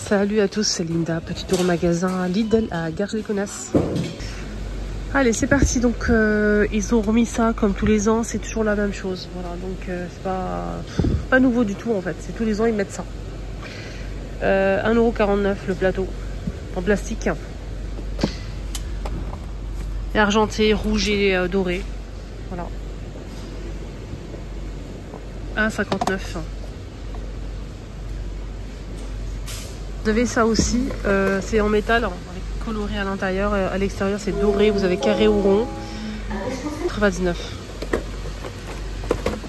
Salut à tous, c'est Linda, petit tour au magasin Lidl à Garges-les-Gonesse. Allez, c'est parti. Donc ils ont remis ça comme tous les ans, c'est toujours la même chose. Voilà, donc c'est pas nouveau du tout en fait, c'est tous les ans ils mettent ça. 1,49 € le plateau en plastique. Et argenté, rouge et doré. Voilà. 1,59 €. Vous avez ça aussi, c'est en métal, avec coloré à l'intérieur, à l'extérieur c'est doré, vous avez carré ou rond, 99.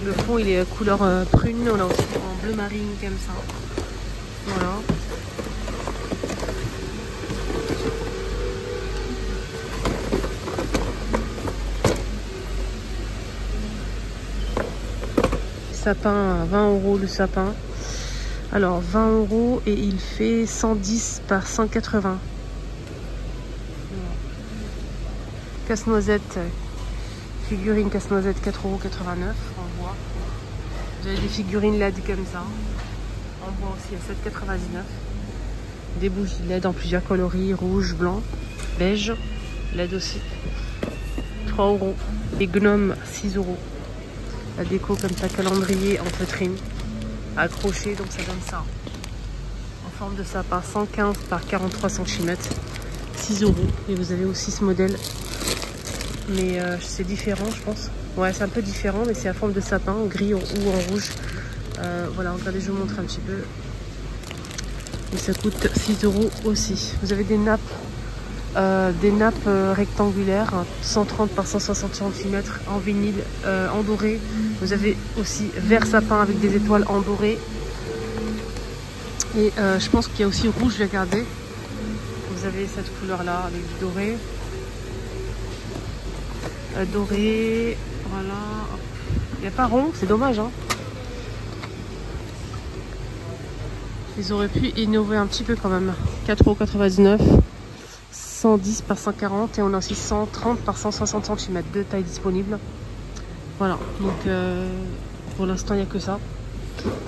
Le fond il est couleur prune, on a aussi en bleu marine comme ça. Voilà. Sapin, 20 € le sapin. Alors 20 € et il fait 110 par 180. Casse-noisette, figurine casse-noisette 4,89 € en bois. Vous avez des figurines LED comme ça. En bois aussi à 7,99 €. Des bougies LED en plusieurs coloris, rouge, blanc, beige, LED aussi. 3 €. Les gnomes 6 €. La déco comme ça, calendrier en feutrine. Accroché, donc ça donne ça. En forme de sapin, 115 par 43 cm, 6 €. Et vous avez aussi ce modèle. Mais c'est différent, je pense. Ouais, c'est un peu différent, mais c'est à forme de sapin, en gris ou en rouge. Voilà, regardez, je vous montre un petit peu. Et ça coûte 6 € aussi. Vous avez des nappes rectangulaires, 130 par 160 cm en vinyle, en doré. Vous avez aussi vert sapin avec des étoiles en doré. Et je pense qu'il y a aussi rouge, je vais regarder. Vous avez cette couleur là avec du doré. Doré, voilà. Il n'y a pas rond, c'est dommage, hein. Ils auraient pu innover un petit peu quand même. 4,99 €. 110 par 140 et on a aussi 130 par 160 cm de taille disponible. Voilà, donc pour l'instant il n'y a que ça.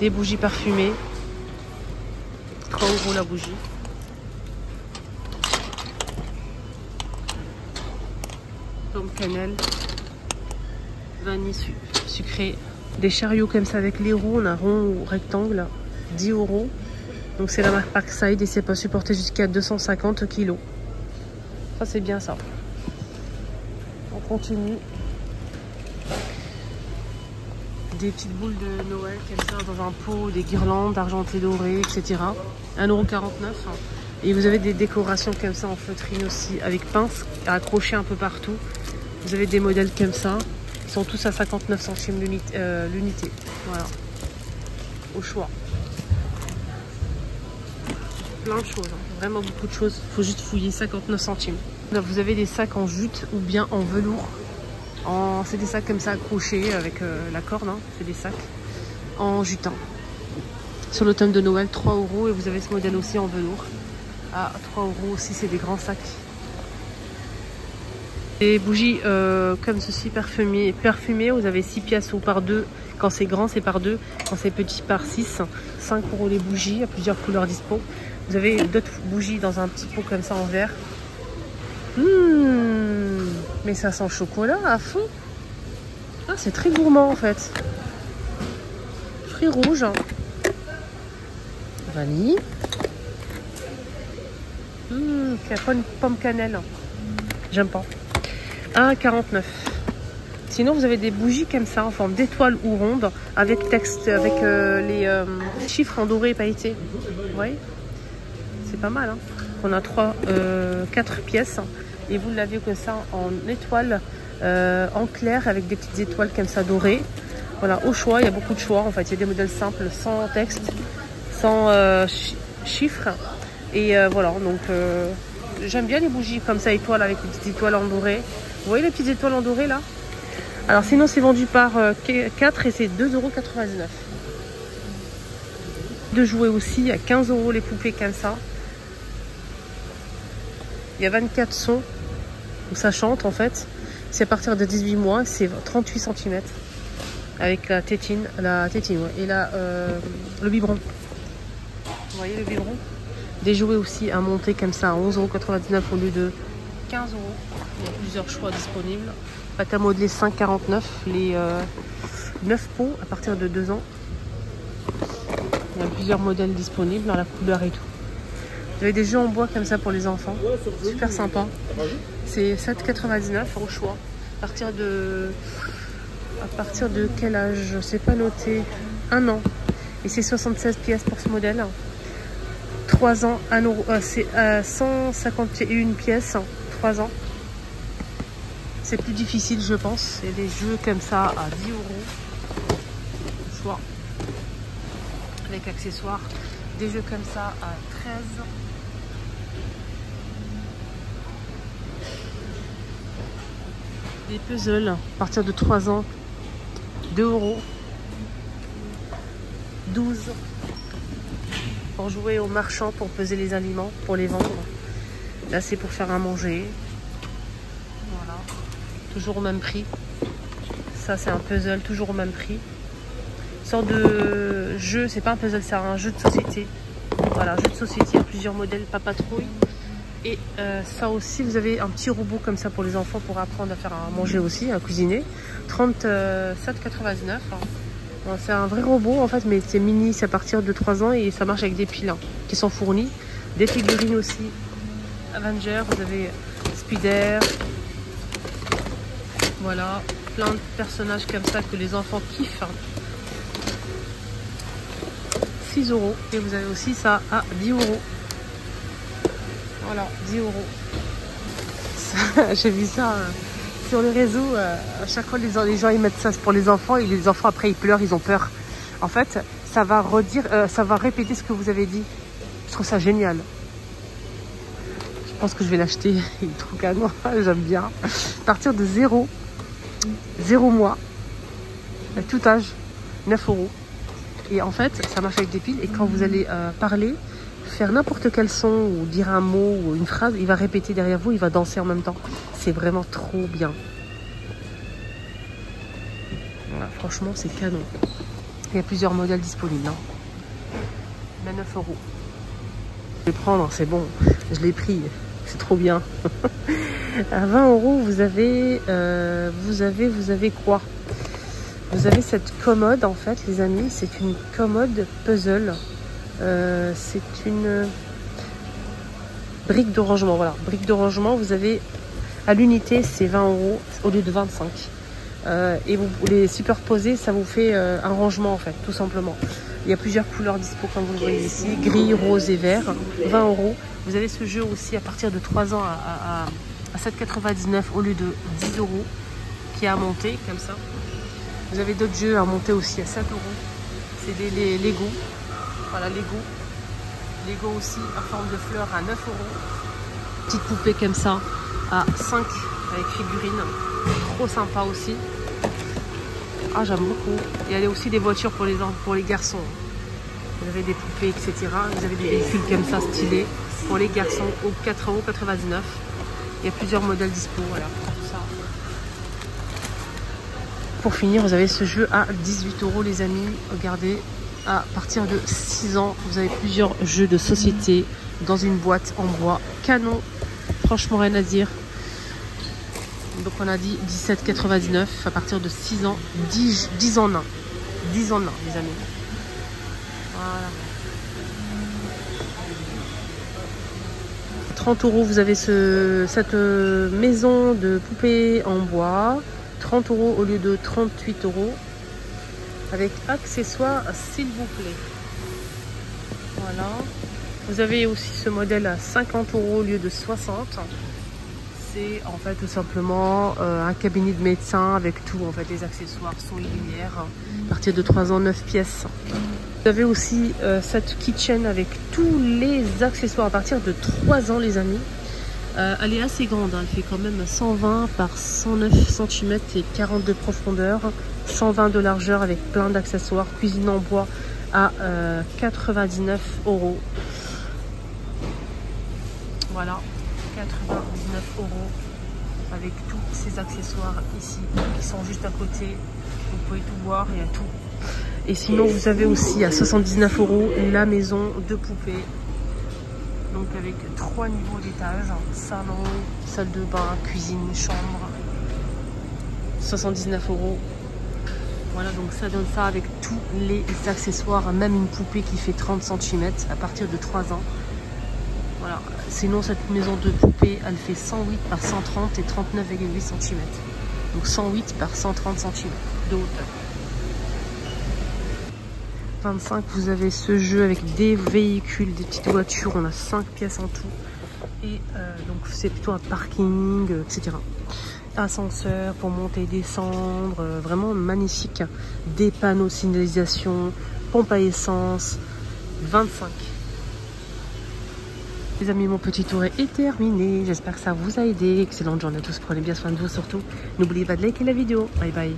Des bougies parfumées, 3 € la bougie. Pomme cannelle, vanille sucrée. Des chariots comme ça avec les roues, on a rond ou rectangle, 10 €. Donc c'est la marque Parkside et c'est pas supporté jusqu'à 250 kg. Ça c'est bien ça. On continue. Des petites boules de Noël comme ça dans un pot, des guirlandes argentées dorées, etc. 1,49 €. Et vous avez des décorations comme ça en feutrine aussi, avec pince à accrocher un peu partout. Vous avez des modèles comme ça. Ils sont tous à 59 centimes l'unité. Voilà. Au choix. Plein de choses, hein. Vraiment beaucoup de choses. Il faut juste fouiller, 59 centimes. Là, vous avez des sacs en jute ou bien en velours. C'est des sacs comme ça accrochés avec la corde, hein. C'est des sacs en jutin. Sur le thème de Noël, 3 € et vous avez ce modèle aussi en velours. À 3 € aussi, c'est des grands sacs. Des bougies comme ceci, parfumées, vous avez 6 pièces ou par 2. Quand c'est grand, c'est par 2. Quand c'est petit, par 6. 5 € les bougies, il y a plusieurs couleurs dispo. Vous avez d'autres bougies dans un petit pot comme ça en verre. Mais ça sent chocolat à fond. Ah, c'est très gourmand en fait. Fruits rouges. Vanille. Pomme cannelle. J'aime pas. 1,49 €. Sinon, vous avez des bougies comme ça en forme d'étoile ou ronde avec texte, avec les chiffres en doré pailleté. Vous voyez, c'est pas mal, hein. On a 4 pièces et vous l'avez comme ça en étoile, en clair avec des petites étoiles comme ça dorées. Voilà, au choix, il y a beaucoup de choix en fait. Il y a des modèles simples, sans texte, sans chiffres. Et voilà, donc j'aime bien les bougies comme ça, étoiles avec des petites étoiles en doré. Vous voyez les petites étoiles en doré là? Alors sinon c'est vendu par 4 et c'est 2,99 €. De jouer aussi à 15 € les poupées comme ça. Il y a 24 sons où ça chante en fait. C'est à partir de 18 mois, c'est 38 cm. Avec la tétine ouais, et là le biberon. Vous voyez le biberon? Des jouets aussi à monter comme ça à 11,99 € au lieu de 15 €. Il y a plusieurs choix disponibles. Pâte à modeler 5,49 €, les 9 pots à partir de 2 ans. Il y a plusieurs modèles disponibles dans la couleur et tout. Vous avez des jeux en bois comme ça pour les enfants. Super sympa. C'est 7,99 € au choix. À partir de quel âge? C'est pas noté. 1 an. Et c'est 76 pièces pour ce modèle. 3 ans, 1 €. C'est 151 pièces. 3 ans. C'est plus difficile, je pense. Il y a des jeux comme ça à 10 €. Choix. Avec accessoires. Des jeux comme ça à 13 €. Des puzzles à partir de 3 ans. 2 €. 12 € pour jouer aux marchands, pour peser les aliments, pour les vendre. Là, c'est pour faire à manger. Voilà. Toujours au même prix. Ça, c'est un puzzle, toujours au même prix. Une sorte de jeu, c'est pas un puzzle, c'est un jeu de société. Voilà, jeu de société, il y a plusieurs modèles, pas patrouille. Et ça aussi, vous avez un petit robot comme ça pour les enfants pour apprendre à faire à manger aussi, à cuisiner. 37,99 €. C'est un vrai robot en fait, mais c'est mini, c'est à partir de 3 ans et ça marche avec des piles qui sont fournies. Des figurines aussi. Avengers, vous avez Spider. Voilà, plein de personnages comme ça que les enfants kiffent. 6 € et vous avez aussi ça à 10 €. Voilà, 10 €. J'ai vu ça sur les réseaux. À chaque fois, les gens ils mettent ça pour les enfants et les enfants après ils pleurent, ils ont peur. En fait, ça va répéter ce que vous avez dit. Je trouve ça génial. Je pense que je vais l'acheter. Il est trop canon, j'aime bien. À partir de 0 mois, à tout âge, 9 €. Et en fait, ça marche avec des piles. Et quand vous allez parler, faire n'importe quel son ou dire un mot ou une phrase, il va répéter derrière vous, il va danser en même temps. C'est vraiment trop bien. Voilà, franchement, c'est canon. Il y a plusieurs modèles disponibles. Hein. Mais 9 €. Je vais prendre, c'est bon. Je l'ai pris. C'est trop bien. À 20 €, vous avez quoi? Vous avez cette commode, en fait, les amis. C'est une commode puzzle. C'est une brique de rangement. Voilà, brique de rangement. Vous avez à l'unité, c'est 20 € au lieu de 25. Et vous les superposer, ça vous fait un rangement en fait, tout simplement. Il y a plusieurs couleurs dispo comme vous le voyez ici, gris, rose et vert. 20 €. Vous avez ce jeu aussi à partir de 3 ans à 7,99 € au lieu de 10 € qui est à monter comme ça. Vous avez d'autres jeux à monter aussi à 7 €. C'est des Lego. Voilà, Lego aussi à forme de fleurs à 9 €. Petite poupée comme ça à 5 avec figurines. Trop sympa aussi. Ah, j'aime beaucoup. Et il y a aussi des voitures pour les garçons. Vous avez des poupées, etc. Vous avez des véhicules comme ça stylés pour les garçons au 4,99 €. Il y a plusieurs modèles dispo. Voilà, tout ça. Pour finir, vous avez ce jeu à 18 € les amis. Regardez, à partir de 6 ans, vous avez plusieurs jeux de société dans une boîte en bois. Canon. Franchement, rien à dire. Donc on a dit 17,99 € à partir de 6 ans, 10 en 1. 10 en 1 les amis. Voilà. 30 €, vous avez cette maison de poupées en bois. 30 € au lieu de 38 €. Avec accessoires s'il vous plaît. Voilà. Vous avez aussi ce modèle à 50 € au lieu de 60 €. C'est en fait tout simplement un cabinet de médecin avec tout, en fait les accessoires, son et lumière, à partir de 3 ans, 9 pièces. Vous avez aussi cette kitchen avec tous les accessoires à partir de 3 ans les amis. Elle est assez grande, hein. Elle fait quand même 120 par 109 cm et 40 de profondeur, 120 de largeur avec plein d'accessoires, cuisine en bois à 99 €. Voilà. 99 € avec tous ces accessoires ici qui sont juste à côté. Vous pouvez tout voir, il y a tout. Et sinon vous avez aussi à 79 € la maison de poupées. Donc avec 3 niveaux d'étage, salon, salle de bain, cuisine, chambre. 79 €. Voilà, donc ça donne ça avec tous les accessoires, même une poupée qui fait 30 cm à partir de 3 ans. Voilà, sinon cette maison de poupée, elle fait 108 par 130 et 39,8 cm. Donc 108 par 130 cm de hauteur. 25, vous avez ce jeu avec des véhicules, des petites voitures, on a 5 pièces en tout. Et donc c'est plutôt un parking, etc. Ascenseur pour monter et descendre, vraiment magnifique. Des panneaux de signalisation, pompe à essence, 25. Les amis, mon petit tour est terminé. J'espère que ça vous a aidé. Excellente journée à tous. Prenez bien soin de vous surtout. N'oubliez pas de liker la vidéo. Bye bye.